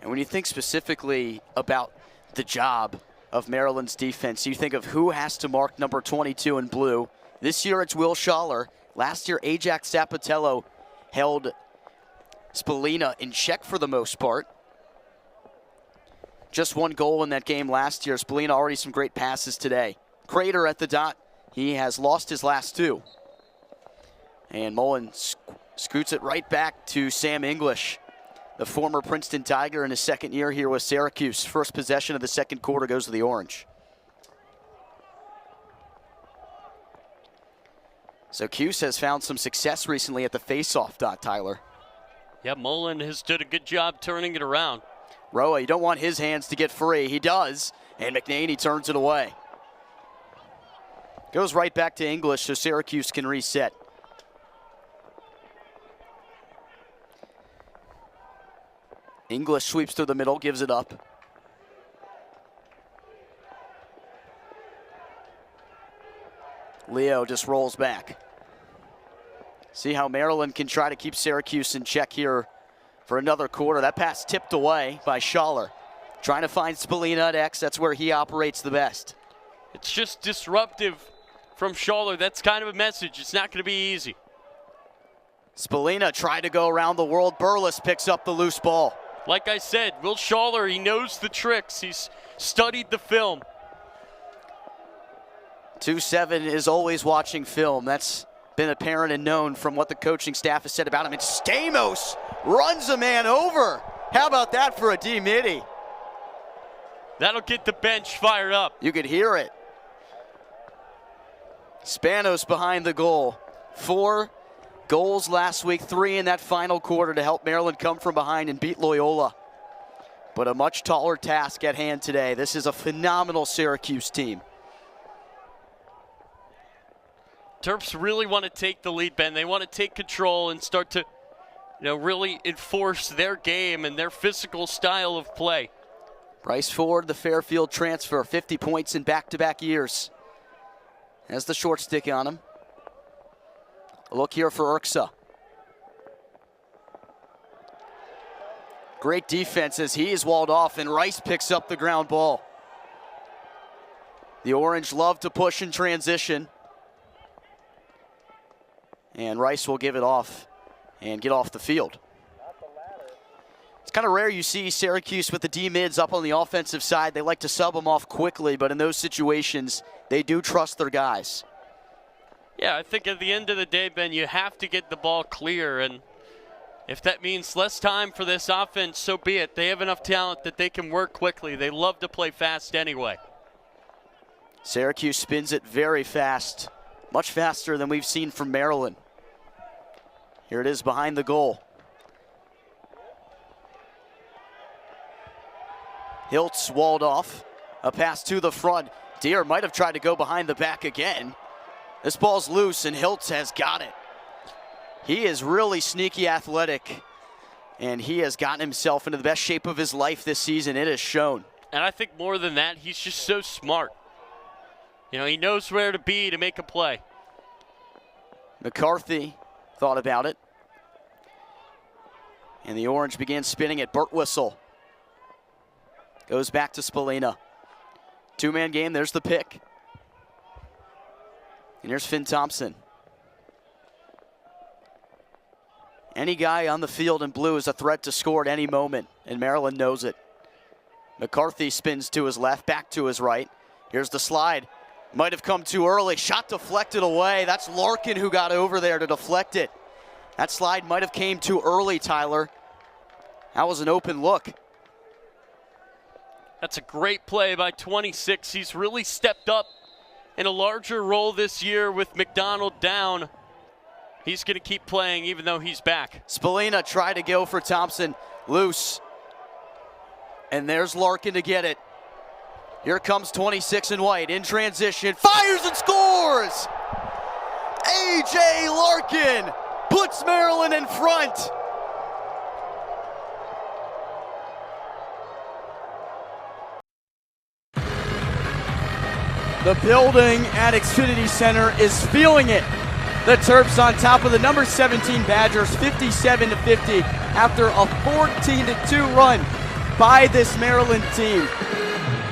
And when you think specifically about the job of Maryland's defense, you think of who has to mark number 22 in blue. This year it's Will Schaller. Last year Ajax Zapatello held Spallina in check for the most part. Just one goal in that game last year. Spallina already some great passes today. Crater at the dot. He has lost his last two. And Mullen scoots it right back to Sam English, the former Princeton Tiger in his second year here with Syracuse. First possession of the second quarter goes to the Orange. So Cuse has found some success recently at the face-off dot, Tyler. Yeah, Mullen has done a good job turning it around. Roa, you don't want his hands to get free. He does, and McNaney turns it away. Goes right back to English so Syracuse can reset. English sweeps through the middle, gives it up. Leo just rolls back. See how Maryland can try to keep Syracuse in check here for another quarter. That pass tipped away by Schaller. Trying to find Spallina at X. That's where he operates the best. It's just disruptive from Schaller. That's kind of a message. It's not going to be easy. Spallina tried to go around the world. Burles picks up the loose ball. Like I said, Will Schaller, he knows the tricks. He's studied the film. 2-7 is always watching film. That's been apparent and known from what the coaching staff has said about him. And Stamos runs a man over. How about that for a D-midi? That'll get the bench fired up. You could hear it. Spanos behind the goal. 4 goals last week, 3 in that final quarter to help Maryland come from behind and beat Loyola. But a much taller task at hand today. This is a phenomenal Syracuse team. Terps really want to take the lead, Ben. They want to take control and start to, really enforce their game and their physical style of play. Bryce Ford, the Fairfield transfer, 50 points in back-to-back years. Has the short stick on him. A look here for Urksa. Great defense as he is walled off, and Rice picks up the ground ball. The Orange love to push in transition. And Rice will give it off and get off the field. It's kind of rare you see Syracuse with the D-mids up on the offensive side. They like to sub them off quickly, but in those situations, they do trust their guys. Yeah, I think at the end of the day, Ben, you have to get the ball clear, and if that means less time for this offense, so be it. They have enough talent that they can work quickly. They love to play fast anyway. Syracuse spins it very fast, much faster than we've seen from Maryland. Here it is behind the goal. Hiltz walled off. A pass to the front. Deere might have tried to go behind the back again. This ball's loose and Hiltz has got it. He is really sneaky athletic, and he has gotten himself into the best shape of his life this season. It has shown. And I think more than that, he's just so smart. He knows where to be to make a play. McCarthy thought about it. And the Orange begins spinning it. Burt Whistle goes back to Spallina. 2-man game, there's the pick. And here's Finn Thompson. Any guy on the field in blue is a threat to score at any moment, and Maryland knows it. McCarthy spins to his left, back to his right. Here's the slide. Might have come too early. Shot deflected away. That's Larkin who got over there to deflect it. That slide might have came too early, Tyler. That was an open look. That's a great play by 26. He's really stepped up in a larger role this year with McDonald down. He's going to keep playing even though he's back. Spallina tried to go for Thompson. Loose. And there's Larkin to get it. Here comes 26 in white in transition. Fires and scores! A.J. Larkin puts Maryland in front. The building at Xfinity Center is feeling it. The Terps on top of the number 17 Badgers, 57-50, after a 14-2 run by this Maryland team.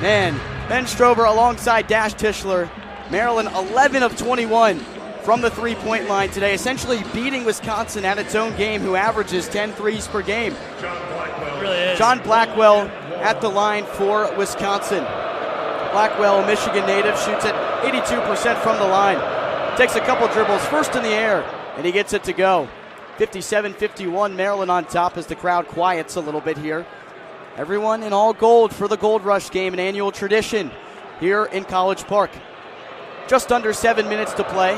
Man, Ben Strober alongside Dash Tischler. Maryland 11 of 21 from the three-point line today, essentially beating Wisconsin at its own game, who averages 10 threes per game. Really is. John Blackwell at the line for Wisconsin. Blackwell, Michigan native, shoots at 82% from the line. Takes a couple dribbles, first in the air, and he gets it to go. 57-51, Maryland on top as the crowd quiets a little bit here. Everyone in all gold for the Gold Rush game, an annual tradition here in College Park. Just under 7 minutes to play.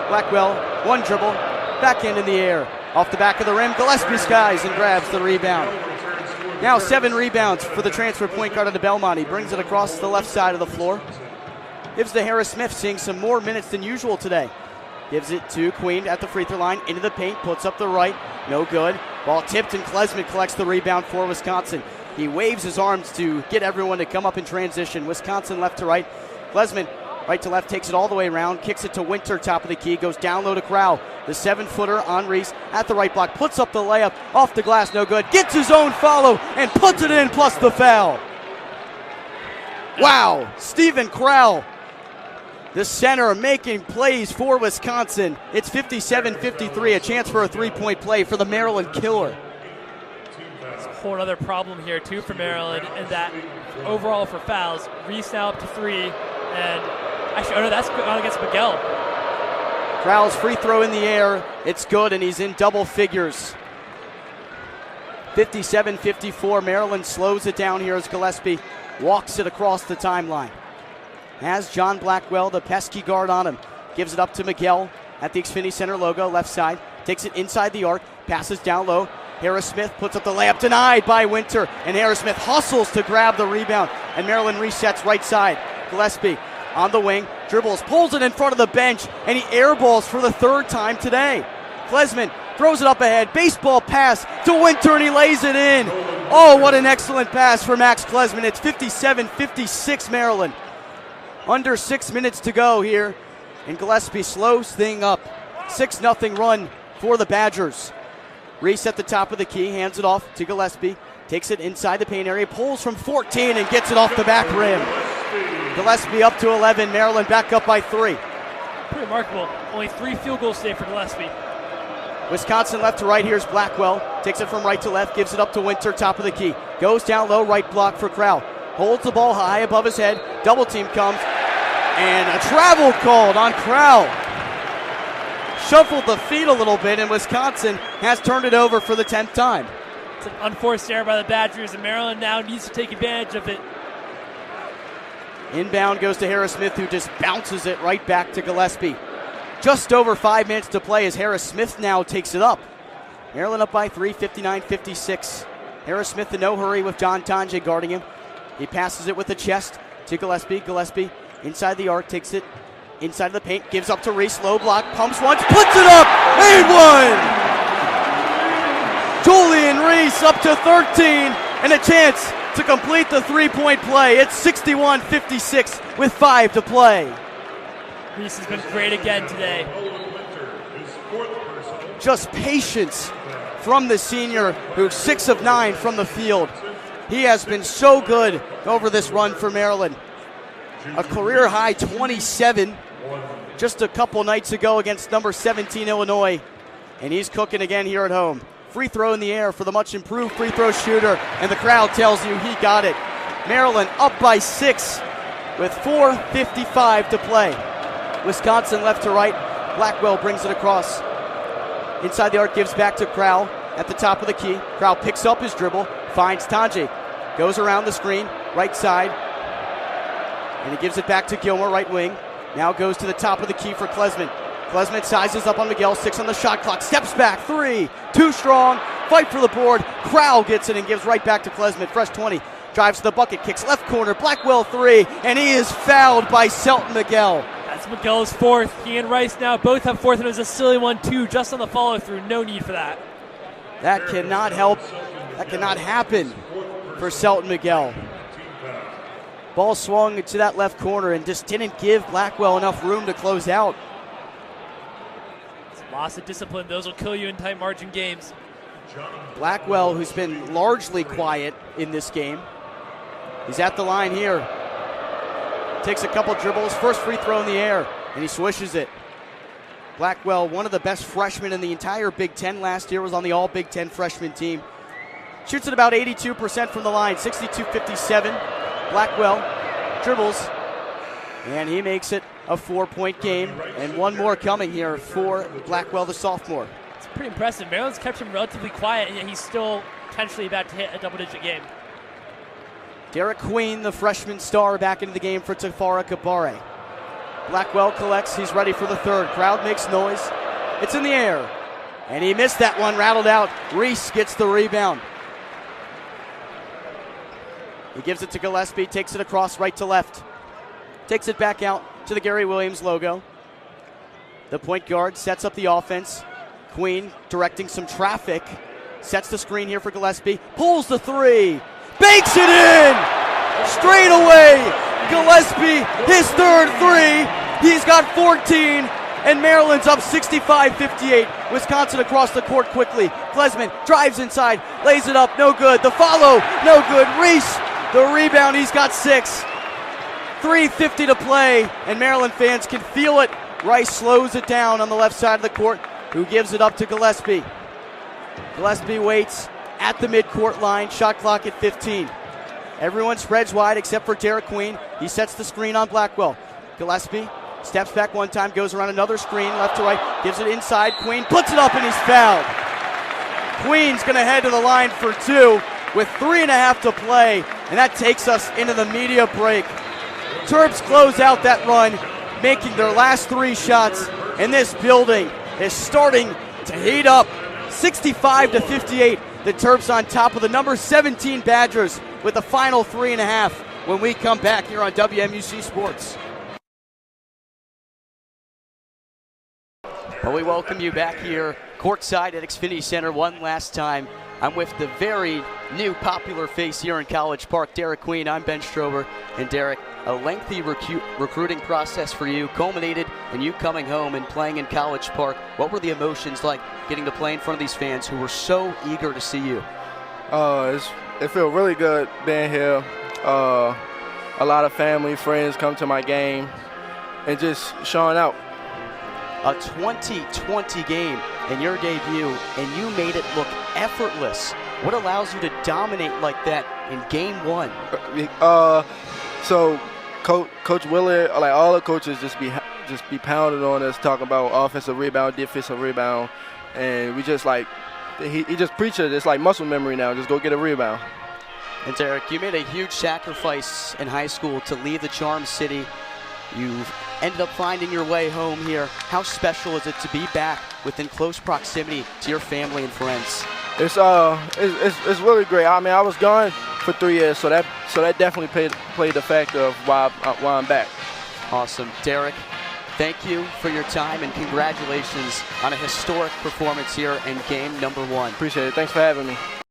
Blackwell, one dribble, backhand in the air. Off the back of the rim, Gillespie skies and grabs the rebound. Now 7 rebounds for the transfer point guard of the Belmont. He brings it across the left side of the floor. Gives to Harris Smith, seeing some more minutes than usual today. Gives it to Queen at the free throw line, into the paint, puts up the right, no good. Ball tipped and Klesman collects the rebound for Wisconsin. He waves his arms to get everyone to come up in transition. Wisconsin left to right. Klesman right to left, takes it all the way around, kicks it to Winter, top of the key, goes down low to Crowell. The 7-footer on Reese at the right block, puts up the layup, off the glass, no good. Gets his own follow and puts it in, plus the foul. Wow, Stephen Crowell, the center, making plays for Wisconsin. It's 57-53, a chance for a three-point play for the Maryland Killer. It's a whole other problem here, too, for Maryland, and that overall for fouls, Reese now up to 3, and actually, oh no, that's gone against Miguel. Crowell's free throw in the air, it's good, and he's in double figures. 57-54, Maryland slows it down here as Gillespie walks it across the timeline. Has John Blackwell, the pesky guard, on him. Gives it up to Miguel at the Xfinity Center logo, left side. Takes it inside the arc, passes down low. Harris Smith puts up the layup, denied by Winter, and Harris Smith hustles to grab the rebound, and Maryland resets right side. Gillespie on the wing, dribbles, pulls it in front of the bench, and he airballs for the third time today. Klesman throws it up ahead, baseball pass to Winter, and he lays it in. Oh, what an excellent pass for Max Klesman. It's 57-56 Maryland. Under 6 minutes to go here, and Gillespie slows thing up. 6-0 run for the Badgers. Reese at the top of the key, hands it off to Gillespie, takes it inside the paint area, pulls from 14 and gets it off the back rim. Gillespie up to 11, Maryland back up by 3. Pretty remarkable. Only 3 field goals today for Gillespie. Wisconsin left to right, here's Blackwell, takes it from right to left, gives it up to Winter, top of the key. Goes down low, right block for Crowell. Holds the ball high above his head, double team comes, and a travel called on Crowell. Shuffled the feet a little bit, and Wisconsin has turned it over for the 10th time. It's an unforced error by the Badgers, and Maryland now needs to take advantage of it. Inbound goes to Harris Smith, who just bounces it right back to Gillespie. Just over 5 minutes to play as Harris Smith now takes it up. Maryland up by 3, 59-56. Harris Smith in no hurry with John Tonje guarding him. He passes it with the chest to Gillespie. Gillespie inside the arc, takes it inside of the paint, gives up to Reese, low block, pumps once, puts it up, and one! Julian Reese up to 13, and a chance to complete the three-point play. It's 61-56 with 5 to play. Reese has been great again today. Just patience from the senior, who's 6 of 9 from the field. He has been so good over this run for Maryland. A career high 27 just a couple nights ago against number 17 Illinois. And he's cooking again here at home. Free throw in the air for the much improved free throw shooter, and the crowd tells you he got it. Maryland up by 6 with 4:55 to play. Wisconsin left to right. Blackwell brings it across. Inside the arc, gives back to Crowell at the top of the key. Crowell picks up his dribble, finds Tonje. Goes around the screen, right side. And he gives it back to Gilmore, right wing. Now goes to the top of the key for Klesman. Klesman sizes up on Miguel, 6 on the shot clock, steps back, 3, too strong, fight for the board. Crowell gets it and gives right back to Klesman, fresh 20. Drives to the bucket, kicks left corner, Blackwell 3, and he is fouled by Selton Miguel. That's Miguel's 4th. He and Rice now both have 4th, and it was a silly one too, just on the follow through. No need for that. That cannot help. That cannot happen for Selton Miguel. Ball swung to that left corner and just didn't give Blackwell enough room to close out. It's a loss of discipline. Those will kill you in tight margin games. Blackwell, who's been largely quiet in this game, he's at the line here. Takes a couple dribbles, first free throw in the air, and he swishes it. Blackwell, one of the best freshmen in the entire Big Ten last year, was on the all Big Ten freshman team. Shoots at about 82% from the line, 62-57. Blackwell dribbles, and he makes it a 4-point game, and one more coming here for Blackwell, the sophomore. It's pretty impressive. Maryland's kept him relatively quiet, and yet he's still potentially about to hit a double-digit game. Derek Queen, the freshman star, back into the game for Tafara Kabare. Blackwell collects, he's ready for the third. Crowd makes noise. It's in the air, and he missed that one, rattled out. Reese gets the rebound. He gives it to Gillespie, takes it across right to left. Takes it back out to the Gary Williams logo. The point guard sets up the offense. Queen directing some traffic. Sets the screen here for Gillespie. Pulls the three. Banks it in! Straight away! Gillespie, his third three. He's got 14, and Maryland's up 65-58. Wisconsin across the court quickly. Glesman drives inside, lays it up, no good. The follow, no good. Reese, the rebound, he's got 6. 3:50 to play, and Maryland fans can feel it. Rice slows it down on the left side of the court, who gives it up to Gillespie. Gillespie waits at the midcourt line, shot clock at 15. Everyone spreads wide except for Derek Queen. He sets the screen on Blackwell. Gillespie steps back one time, goes around another screen, left to right, gives it inside. Queen puts it up, and he's fouled. Queen's going to head to the line for 2 with 3.5 to play, and that takes us into the media break. Terps close out that run, making their last 3 shots, and this building is starting to heat up. 65-58, the Terps on top of the number 17 Badgers with the final 3.5 when we come back here on WMUC Sports. Well, we welcome you back here courtside at Xfinity Center one last time. I'm with the very new popular face here in College Park, Derek Queen. I'm Ben Strober. And Derek, a lengthy recruiting process for you culminated in you coming home and playing in College Park. What were the emotions like getting to play in front of these fans who were so eager to see you? It feels really good being here. A lot of family, friends come to my game and just showing out. A 2020 game in your debut, and you made it look effortless. What allows you to dominate like that in game 1? So Coach Willard, like all the coaches, just be pounding on us, talking about offensive rebound, defensive rebound, and we just like he just preaches it's like muscle memory now. Just go get a rebound. And Derek, you made a huge sacrifice in high school to leave the Charm City. You've ended up finding your way home here. How special is it to be back within close proximity to your family and friends? It's really great. I mean, I was gone for 3 years, so that definitely played the factor of why I'm back. Awesome, Derek. Thank you for your time and congratulations on a historic performance here in game number 1. Appreciate it. Thanks for having me.